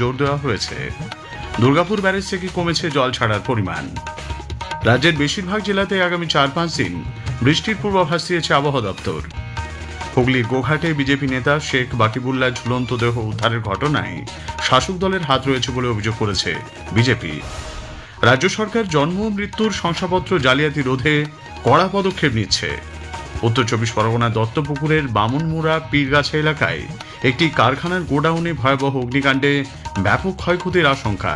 জোর দেওয়া হয়েছে। দুর্গাপুর ব্যারেজ থেকে কমেছে জল ছাড়ার পরিমাণ। রাজ্যের বেশিরভাগ জেলাতে আগামী 4-5 দিন বৃষ্টির পূর্বাভাস দিয়েছে আবহাওয়া দপ্তর। হুগলির গোঘাটে বিজেপি নেতা শেখ বাকিবুল্লাহ ঝুলন্ত দেহ উদ্ধারের ঘটনায় শাসক দলের হাত রয়েছে বলে অভিযোগ করেছে বিজেপি। রাজ্য সরকার জন্ম মৃত্যুর শংসাপত্র জালিয়াতি রোধে কড়া পদক্ষেপ নিচ্ছে। উত্তর 24 পরগনার দত্তপুকুরের বামনমুড়া পীরগাছা এলাকায় একটি কারখানার গোডাউনে ভয়াবহ অগ্নিকাণ্ডে ব্যাপক ক্ষয়ক্ষতির আশঙ্কা।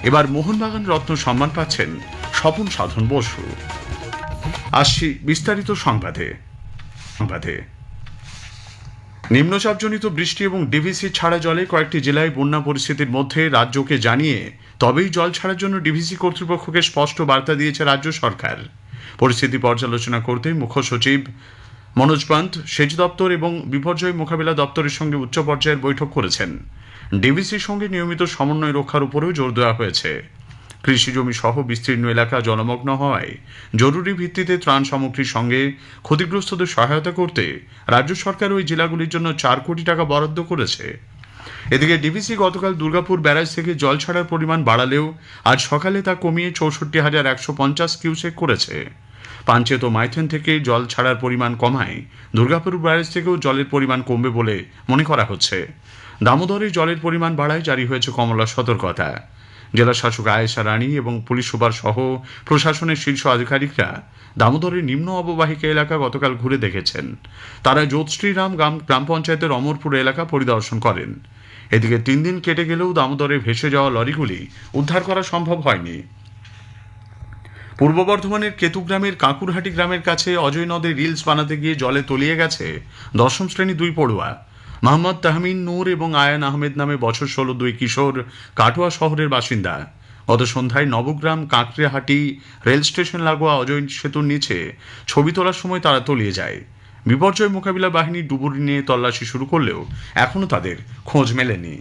এবার মোহনবাগান রত্ন সম্মান পাচ্ছেন স্বপন সাধন বসু। আসছি বিস্তারিত সংবাদে। নিম্নচাপজনিত বৃষ্টি এবং ডিভিসি ছাড়া জলে কয়েকটি জেলায় বন্যা পরিস্থিতির মধ্যে রাজ্যকে জানিয়ে তবেই জল ছাড়ার জন্য ডিভিসি কর্তৃপক্ষকে স্পষ্ট বার্তা দিয়েছে রাজ্য সরকার। পরিস্থিতি পর্যালোচনা করতে মুখ্য সচিব মনোজ পান্ত সেচ দপ্তর এবং বিপর্যয় মোকাবিলা দপ্তরের সঙ্গে উচ্চ পর্যায়ের বৈঠক করেছেন। ডিভিসির সঙ্গে নিয়মিত সমন্বয় রক্ষার উপরেও জোর দেওয়া হয়েছে। কৃষি জমি সহ বিস্তীর্ণ এলাকা জলমগ্ন হওয়ায় জরুরি ভিত্তিতে ত্রাণ সামগ্রীর সঙ্গে ক্ষতিগ্রস্তদের সহায়তা করতে রাজ্য সরকার ওই জেলাগুলির জন্য 4 কোটি টাকা বরাদ্দ করেছে। এদিকে ডিভিসি গতকাল দুর্গাপুর ব্যারাজ থেকে জল ছাড়ার পরিমাণ বাড়ালেও আজ সকালে তা কমিয়ে 64,150 কিউসেক করেছে। পাঞ্চেত ও মাইথেন থেকে জল ছাড়ার পরিমাণ কমায় দুর্গাপুর ব্যারাজ থেকেও জলের পরিমাণ কমবে বলে মনে করা হচ্ছে। দামোদরে জলের পরিমাণ বাড়ায় জারি হয়েছে কমলা সতর্কতা। জেলা শাসক আয়েশা রানী এবং পুলিশ সুপার সহ প্রশাসনের শীর্ষ আধিকারিকরা দামোদরের নিম্ন অববাহিকা এলাকা গতকাল ঘুরে দেখেছেন। তারা জ্যোৎশ্রীরাম গ্রাম পঞ্চায়েতের অমরপুর এলাকা পরিদর্শন করেন। এদিকে 3 দিন কেটে গেলেও দামোদরে ভেসে যাওয়া লরিগুলি উদ্ধার করা সম্ভব হয়নি। পূর্ব বর্ধমানের কেতুগ্রামের কাঁকুরহাটি গ্রামের কাছে অজয় নদে রিলস বানাতে গিয়ে জলে তলিয়ে গেছে 10ম শ্রেণী 2 পড়ুয়া মোহাম্মদ তাহমিন নূর এবং আয়ান আহমেদ নামে বছর 16 2 কিশোর কাটোয়া শহরের বাসিন্দা। গত সন্ধ্যায় নবগ্রাম কাঁকড়াহাটি রেল স্টেশন লাগোয়া অজয় সেতুর নিচে ছবি তোলার সময় তারা তলিয়ে যায়। বিপর্যয় মোকাবিলা বাহিনী ডুবুরি নিয়ে তল্লাশি শুরু করলেও এখনও তাদের খোঁজ মেলেনি।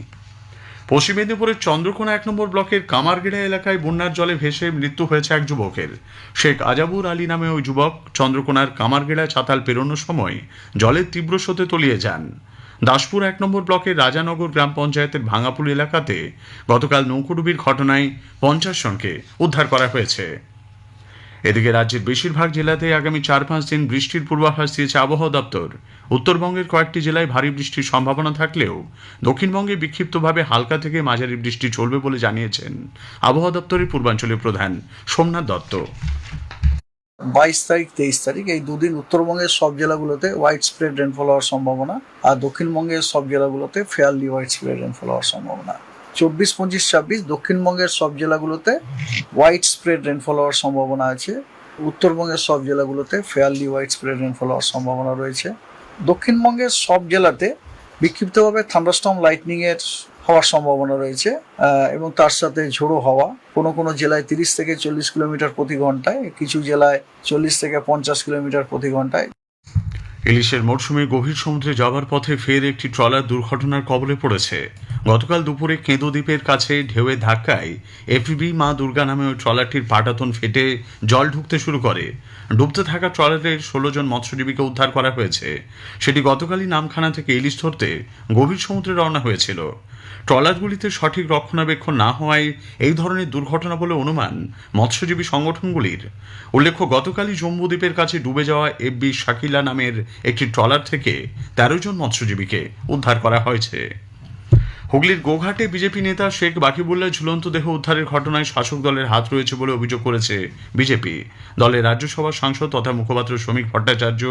পশ্চিম মেদিনীপুরের চন্দ্রকোনা 1 নম্বর ব্লকের কামারগেড়া এলাকায় বন্যার জলে ভেসে মৃত্যু হয়েছে এক যুবকের। শেখ আজাবুর আলী নামে ওই যুবক চন্দ্রকোনার কামারগেড়া চাতাল পেরোনোর সময় জলের তীব্র স্রোতে তলিয়ে যান। দাসপুর 1 নম্বর ব্লকের রাজানগর গ্রাম পঞ্চায়েতের ভাঙাপুল এলাকাতে গতকাল নৌকোডুবির ঘটনায় 50 জনকে উদ্ধার করা হয়েছে। এদিকে রাজ্যের বেশিরভাগ জেলাতে আগামী 4-5 দিন বৃষ্টির পূর্বাভাস দিয়েছে আবহাওয়া দপ্তর। উত্তরবঙ্গের কয়েকটি জেলায় ভারী বৃষ্টির সম্ভাবনা থাকলেও দক্ষিণবঙ্গে বিক্ষিপ্তভাবে হালকা থেকে মাঝারি বৃষ্টি চলবে বলে জানিয়েছেন আবহাওয়া দপ্তরের পূর্বাঞ্চলীয় প্রধান সোমনাথ দত্ত। 22 তারিখ 23 তারিখ এই দুদিন উত্তরবঙ্গের সব জেলাগুলোতে হোয়াইট স্প্রেড রেনফল হওয়ার সম্ভাবনা, আর দক্ষিণবঙ্গের সব জেলাগুলোতে ফেয়ারলি হোয়াইট স্প্রেড রেনফল হওয়ার সম্ভাবনা। 24, 25, 26 দক্ষিণবঙ্গের সব জেলাগুলোতে হোয়াইট স্প্রেড রেনফল হওয়ার সম্ভাবনা আছে। উত্তরবঙ্গের সব জেলাগুলোতে ফেয়ারলি হোয়াইট স্প্রেড রেনফল হওয়ার সম্ভাবনা রয়েছে। দক্ষিণবঙ্গের সব জেলাতে বিক্ষিপ্তভাবে থান্ডারস্টর্ম লাইটনিং এর হওয়ার সম্ভাবনা রয়েছে এবং তার সাথে ঝোড়ো হাওয়া। কোনো জেলায় 30 থেকে 40 কিলোমিটার প্রতি ঘন্টায়, কিছু জেলায় 40 থেকে 50 কিলোমিটার প্রতি ঘন্টায়। ইলিশের মরশুমে গভীর সমুদ্রে যাবার পথে ফের একটি ট্রলার দুর্ঘটনার কবলে পড়েছে। গতকাল দুপুরে কেঁদো দ্বীপের কাছে ঢেউয়ের ধাক্কায় এফবি মা দুর্গা নামে ওই ট্রলারটির পাটাতন ফেটে জল ঢুকতে শুরু করে। ডুবতে থাকা ট্রলারের 16 জন মৎস্যজীবীকে উদ্ধার করা হয়েছে। সেটি গতকালই নামখানা থেকে ইলিশ ধরতে গভীর সমুদ্রে রওনা হয়েছিল। ট্রলারগুলিতে সঠিক রক্ষণাবেক্ষণ না হওয়ায় এই ধরনের দুর্ঘটনা বলে অনুমান মৎস্যজীবী সংগঠনগুলির। উল্লেখ্য, গতকালই জম্বুদ্বীপের কাছে ডুবে যাওয়া এফবি শাকিলা নামের একটি ট্রলার থেকে 13 জন মৎস্যজীবীকে উদ্ধার করা হয়েছে। হুগলির গোঘাটে বিজেপি নেতা শেখ বাকিবুল্লাহ ঝুলন্ত দেহ উদ্ধারের ঘটনায় শাসক দলের হাত রয়েছে বলে অভিযোগ করেছে বিজেপি। দলের রাজ্যসভার সাংসদ তথা মুখপাত্র শ্রমিক ভট্টাচার্য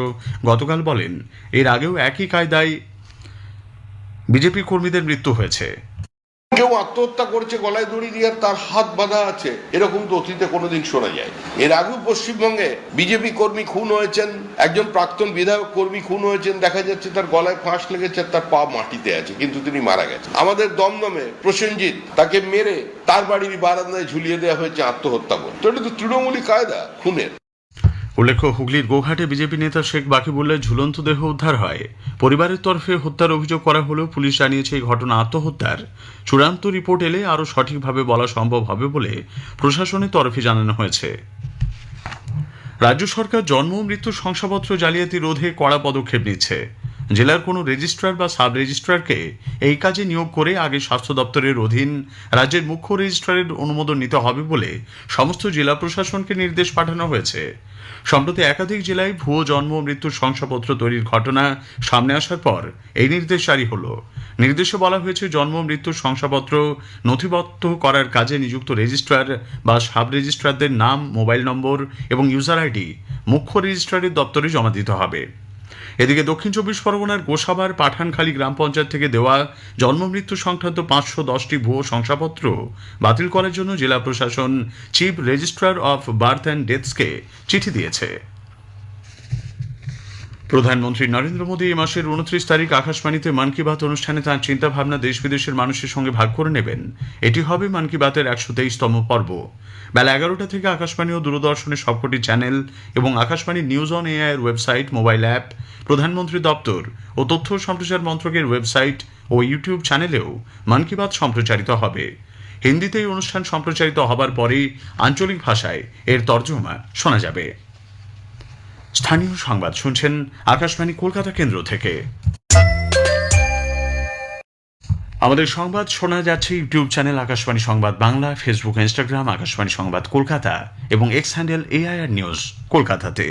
গতকাল বলেন, এর আগেও একই কায়দায় বিজেপি কর্মীদের মৃত্যু হয়েছে। কেউ আত্মহত্যা করছে গলায় দড়ি দিয়ে, তার হাত বাঁধা আছে, এরকম তো অতীতে কোনোদিন শোনা যায়। এর আগেও পশ্চিমবঙ্গে বিজেপি কর্মী খুন হয়েছেন, একজন প্রাক্তন বিধায়ক কর্মী খুন হয়েছেন, দেখা যাচ্ছে তার গলায় ফাঁস লেগেছে, তার পা মাটিতে আছে, কিন্তু তিনি মারা গেছেন। আমাদের দমদমে প্রসেনজিৎ, তাকে মেরে তার বাড়ির বারান্দায় ঝুলিয়ে দেওয়া হয়েছে আত্মহত্যা করে। তো এটা তো তৃণমূলী কায়দা খুনের। উল্লেখ্য, হুগলির গোঘাটে বিজেপি নেতা শেখ বাকিবুল্লাহ ঝুলন্ত দেহ উদ্ধার হয়। পরিবারের তরফে হত্যার অভিযোগ করা হলেও পুলিশ জানিয়েছে এই ঘটনা আত্মহত্যার। চূড়ান্ত রিপোর্ট এলে আরও সঠিকভাবে বলা সম্ভব হবে বলে প্রশাসনের তরফে জানানো হয়েছে। রাজ্য সরকার জন্ম মৃত্যুর শংসাপত্র জালিয়াতি রোধে কড়া পদক্ষেপ নিচ্ছে। জেলার কোনো রেজিস্ট্রার বা সাব রেজিস্ট্রারকে এই কাজে নিয়োগ করে আগে স্বাস্থ্য দপ্তরের অধীন রাজ্যের মুখ্য রেজিস্ট্রারের অনুমোদন নিতে হবে বলে সমস্ত জেলা প্রশাসনকে নির্দেশ পাঠানো হয়েছে। সম্প্রতি একাধিক জেলায় ভুয়ো জন্ম ও মৃত্যুর শংসাপত্র তৈরির ঘটনা সামনে আসার পর এই নির্দেশ জারি হলো। নির্দেশে বলা হয়েছে, জন্ম মৃত্যুর শংসাপত্র নথিবদ্ধ করার কাজে নিযুক্ত রেজিস্ট্রার বা সাব রেজিস্ট্রারদের নাম, মোবাইল নম্বর এবং ইউজার আইডি মুখ্য রেজিস্ট্রারের দপ্তরে জমা দিতে হবে। এদিকে দক্ষিণ চব্বিশ পরগনার গোসাবার পাঠানখালী গ্রাম পঞ্চায়েত থেকে দেওয়া জন্ম মৃত্যু সংক্রান্ত 510টি ভুয়ো শংসাপত্র বাতিল করার জন্য জেলা প্রশাসন chief registrar of birth and ডেথসকে চিঠি দিয়েছে। প্রধানমন্ত্রী নরেন্দ্র মোদী এই মাসের 29 তারিখ আকাশবাণীতে মন কি বাত অনুষ্ঠানে তাঁর চিন্তাভাবনা দেশ বিদেশের মানুষের সঙ্গে ভাগ করে নেবেন। এটি হবে মন কি বাতের 123তম পর্ব। বেলা 11টা থেকে আকাশবাণী ও দূরদর্শনের সবকটি চ্যানেল এবং আকাশবাণী নিউজ অন এআই এর ওয়েবসাইট, মোবাইল অ্যাপ, প্রধানমন্ত্রী দপ্তর ও তথ্য সম্প্রচার মন্ত্রকের ওয়েবসাইট ও ইউটিউব চ্যানেলেও মন কি বাত সম্প্রচারিত হবে। হিন্দিতে এই অনুষ্ঠান সম্প্রচারিত হবার পরেই আঞ্চলিক ভাষায় এর তর্জমা শোনা যাবে। স্থানীয় সংবাদ শুনছেন আকাশবাণী কলকাতা কেন্দ্র থেকে। আমাদের সংবাদ শোনা যাচ্ছে ইউটিউব চ্যানেল আকাশবাণী সংবাদ বাংলা, ফেসবুক, ইনস্টাগ্রাম আকাশবাণী সংবাদ কলকাতা এবং এক্স হ্যান্ডেল এআইআর নিউজ কলকাতাতে।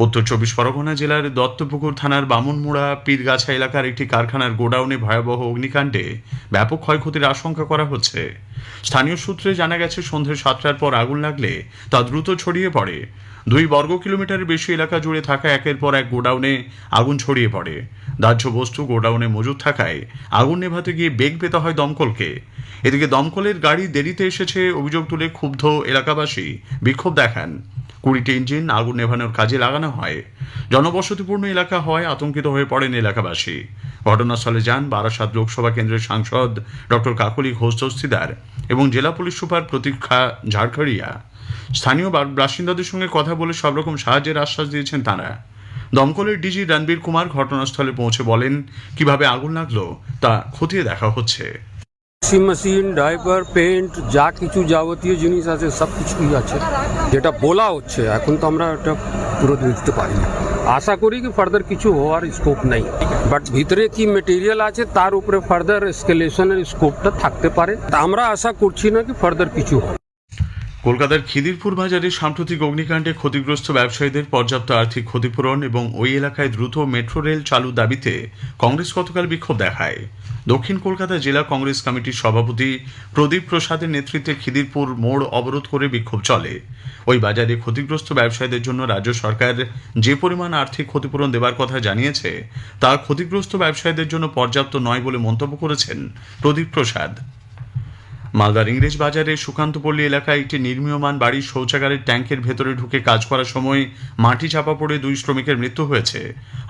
উত্তর চব্বিশ পরগনা জেলার দত্তপুকুর থানার বামুনমুড়া পীরগাছা এলাকার একটি কারখানার গোডাউনে ভয়াবহ অগ্নিকাণ্ডে ব্যাপক ক্ষয়ক্ষতির আশঙ্কা করা হচ্ছে। স্থানীয় সূত্রে জানা গেছে, সন্ধ্যে 7টার পর আগুন লাগলে তা দ্রুত ছড়িয়ে পড়ে। 2 বর্গ কিলোমিটারের বেশি এলাকা জুড়ে থাকা একের পর এক গোডাউনে আগুন ছড়িয়ে পড়ে। দাহ্য বস্তু গোডাউনে মজুদ থাকায় আগুন নেভাতে গিয়ে বেগ পেতে হয় দমকলকে। এদিকে দমকলের গাড়ি দেরিতে এসেছে অভিযোগ তুলে ক্ষুব্ধ এলাকাবাসী বিক্ষোভ দেখান। 20টি ইঞ্জিন আগুন নেভানোর কাজে লাগানো হয়। জনবসতিপূর্ণ এলাকা হওয়ায় আতঙ্কিত হয়ে পড়েন এলাকাবাসী। ঘটনাস্থলে যান বারাসাত লোকসভা কেন্দ্রের সাংসদ ডক্টর কাকলি ঘোষ দস্তিদার এবং জেলা পুলিশ সুপার প্রতীক্ষা ঝাড়খড়িয়া। স্থানীয় বাসিন্দাদের সঙ্গে কথা বলে সব রকম সাহায্যের আশ্বাস দিয়েছেন তারা। দমকলের ডিজি রণবীর কুমার ঘটনাস্থলে পৌঁছে বলেন, কিভাবে আগুন লাগলো তা খতিয়ে দেখা হচ্ছে। মেশিন, ডাইপার, পেন্ট, যা কিছু যাবতীয় জিনিস আছে সব কিছুই আছে। যেটা বলা হচ্ছে এখন তো আমরা এটা পুরো দেখতে পারি না। আশা করি কি ফার্দার কিছু হওয়ার স্কোপ নেই, বাট ভিতরে কি মেটেরিয়াল আছে তার উপরে ফার্দার এসকেলেশনের স্কোপটা থাকতে পারে। তা আমরা আশা করছি না কি ফার্দার কিছু হবে। কলকাতার খিদিরপুর বাজারে সাম্প্রতিক অগ্নিকাণ্ডে ক্ষতিগ্রস্ত ব্যবসায়ীদের পর্যাপ্ত আর্থিক ক্ষতিপূরণ এবং ওই এলাকায় দ্রুত মেট্রো রেল চালুর দাবিতে কংগ্রেস গতকাল বিক্ষোভ দেখায়। দক্ষিণ কলকাতা জেলা কংগ্রেস কমিটির সভাপতি প্রদীপ প্রসাদের নেতৃত্বে খিদিরপুর মোড় অবরোধ করে বিক্ষোভ চলে। ওই বাজারে ক্ষতিগ্রস্ত ব্যবসায়ীদের জন্য রাজ্য সরকার যে পরিমাণ আর্থিক ক্ষতিপূরণ দেবার কথা জানিয়েছে তা ক্ষতিগ্রস্ত ব্যবসায়ীদের জন্য পর্যাপ্ত নয় বলে মন্তব্য করেছেন প্রদীপ প্রসাদ। মালদার ইংরেজ বাজারে সুকান্তপল্লী এলাকায় একটি নির্মীয়মান বাড়ির শৌচাগারের ট্যাঙ্কের ভেতরে ঢুকে কাজ করার সময় মাটি চাপা পড়ে 2 শ্রমিকের মৃত্যু হয়েছে।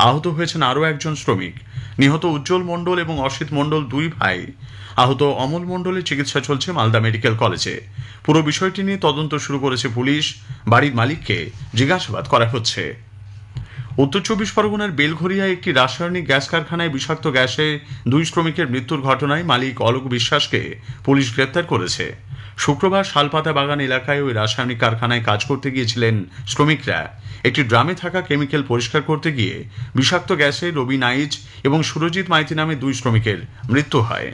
আহত হয়েছেন আরও একজন শ্রমিক। নিহত উজ্জ্বল মণ্ডল এবং অসিত মণ্ডল 2 ভাই। আহত অমল মণ্ডলের চিকিৎসা চলছে মালদা মেডিকেল কলেজে। পুরো বিষয়টি নিয়ে তদন্ত শুরু করেছে পুলিশ। বাড়ির মালিককে জিজ্ঞাসাবাদ করা হচ্ছে। উত্তর চব্বিশ পরগনার বেলঘরিয়ায় একটি রাসায়নিক গ্যাস কারখানায় বিষাক্ত গ্যাসে 2 শ্রমিকের মৃত্যুর ঘটনায় মালিক অলোক বিশ্বাসকে পুলিশ গ্রেপ্তার করেছে। শুক্রবার শালপাতা বাগান এলাকায় ওই রাসায়নিক কারখানায় কাজ করতে গিয়েছিলেন শ্রমিকরা। একটি ড্রামে থাকা কেমিক্যাল পরিষ্কার করতে গিয়ে বিষাক্ত গ্যাসে রবি নাইচ এবং সুরজিৎ মাইতি নামে 2 শ্রমিকের মৃত্যু হয়।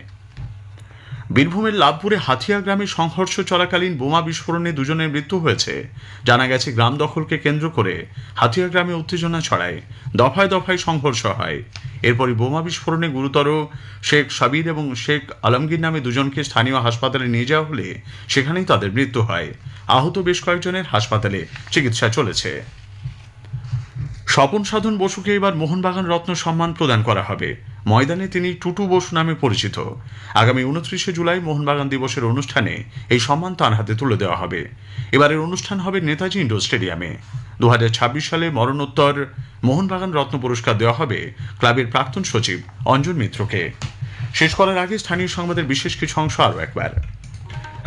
বীরভূমের লাভপুরে হাতিয়া গ্রামে সংঘর্ষ চলাকালীন বোমা বিস্ফোরণে 2 জনের মৃত্যু হয়েছে। জানা গেছে, গ্রাম দখলকে কেন্দ্র করে হাতিয়া গ্রামে উত্তেজনা ছড়ায়। দফায় দফায় সংঘর্ষ হয়। এরপরই বোমা বিস্ফোরণে গুরুতর শেখ সাবির এবং শেখ আলমগীর নামে 2 জনকে স্থানীয় হাসপাতালে নিয়ে যাওয়া হলে সেখানেই তাদের মৃত্যু হয়। আহত বেশ কয়েকজনের হাসপাতালে চিকিৎসা চলেছে। স্বপন সাধন বসুকে এবার মোহনবাগান রত্ন সম্মান প্রদান করা হবে। ময়দানে তিনি টুটু বসু নামে পরিচিত। আগামী 29শে জুলাই মোহনবাগান দিবসের অনুষ্ঠানে এই সম্মান তাঁর হাতে তুলে দেওয়া হবে। এবারের অনুষ্ঠান হবে নেতাজি ইন্ডোর স্টেডিয়ামে। 2026 সালে মরণোত্তর মোহনবাগান রত্ন পুরস্কার দেওয়া হবে ক্লাবের প্রাক্তন সচিব অঞ্জন মিত্রকে। শেষ করার আগে স্থানীয় সংবাদের বিশেষ কিছু অংশ আরও একবার।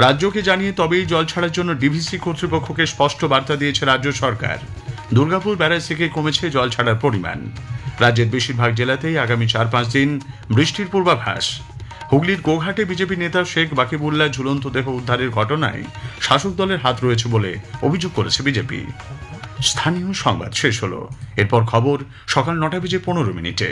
রাজ্যকে জানিয়ে তবেই জল ছাড়ার জন্য ডিভিসি কর্তৃপক্ষকে স্পষ্ট বার্তা দিয়েছে রাজ্য সরকার। দুর্গাপুর ব্যারাজ থেকে কমেছে জল ছাড়ার পরিমাণ। রাজ্যের বেশিরভাগ জেলাতেই আগামী 4-5 দিন বৃষ্টির পূর্বাভাস। হুগলির গোঘাটে বিজেপি নেতা শেখ বাকিবুল্লাহ ঝুলন্ত দেহ উদ্ধারের ঘটনায় শাসক দলের হাত রয়েছে বলে অভিযোগ করেছে বিজেপি। স্থানীয় সংবাদ শেষ হলো। এরপর খবর সকাল 9:15 মিনিটে।